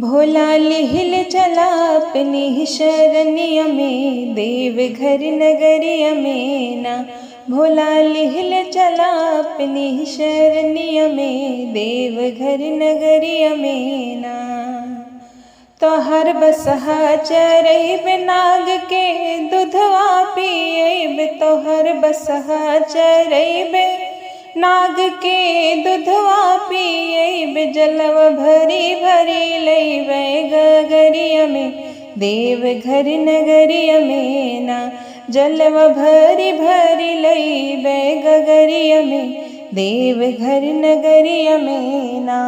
भोला लिहिल चला अपनी शरणिया में, देवघर नगरिया में ना। भोला लिहिल चला अपनी शरणिया में, देवघर नगरिया में ना। तोहर बसहा चरैब नाग के दूधवा पियब, तोहर बसहा चरैब नाग के दूधवा पियब। जलवा भरी भरी लैबै गगरिया में, देवघर नगरिया में ना। जलवा भरी भरी लैबै गगरिया में, देवघर नगरिया में ना।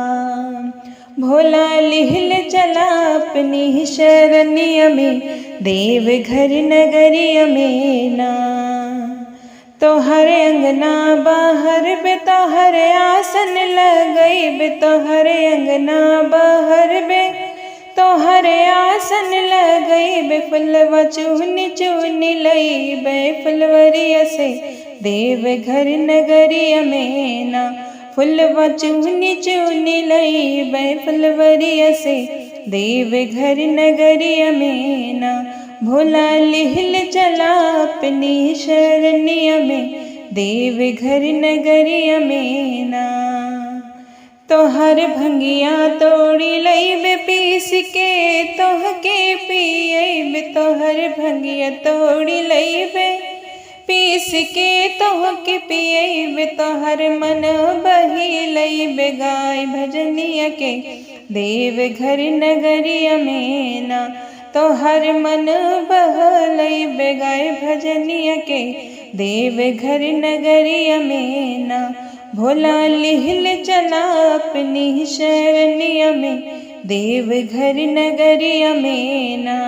भोला लिहिल चला अपनी शरणिया में, देवघर नगरिया में ना। तोहर अंगना बाहर बे तोहर आसन लगैब, तोहर अंगना बाहर बे तोहर आसन लगैब। फुलवा चुनी चुनी लैबै फुलवरिया से, देवघर नगरिया में ना। फुलवा चुनी चुनी लैबै फुलवरिया से, देवघर नगरिया में ना। भोला लिहिल चला अपनी शरणिया में, देवघर नगरिया में ना। तोहर भंगिया तोड़ी लैब पीस के तोहके पियब, तोहर भंगिया तोड़ी लैब पीस के तोहके पियब। तोहर मन बही लैब गाय भजनिया के, देवघर नगरिया में ना। तोहर मन बहलैब गाय भजनिया के, देवघर नगरिया में ना। भोला लिहिल चला अपनी शरणिया में, देवघर नगरिया में ना।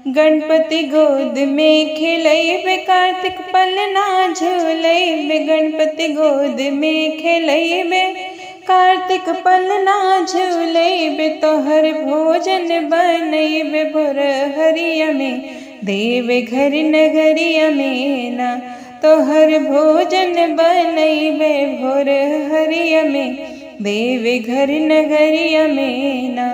गणपति गोद में खेलैब कार्तिक पलना झूलैब, गणपति गोद में खेलैब कार्तिक पलना झूलैब। तोहर भोजन बनैब भोर हरिया में, देवघर नगरिया में ना। तोहर भोजन बनैब भोर हरिया में, देवघर नगरिया में ना।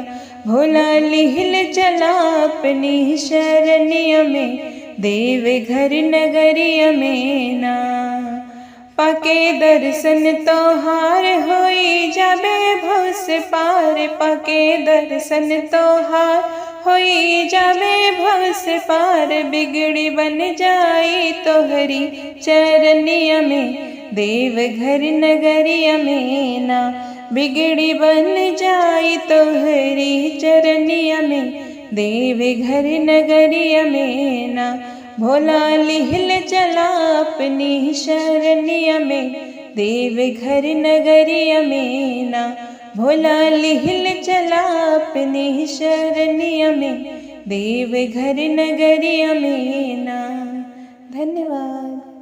भोला लिहिल चला अपनी शरणिया में, देवघर नगरिया में ना। पाके दर्शन तोहार होई जाबे भव से पार, पाके दर्शन तोहार होई जाबे भव से पार। बिगड़ी बन जाई तोहरी चरनिया में, देवघर नगरिया में ना। बिगड़ी बन जाई तोहरी चरनिया में, देवघर नगरिया में ना। भोला लिहिल चला अपनी शरणिया में, देवघर नगरिया में ना। भोला लिहिल चला अपनी शरणिया में, देवघर नगरिया में ना। धन्यवाद।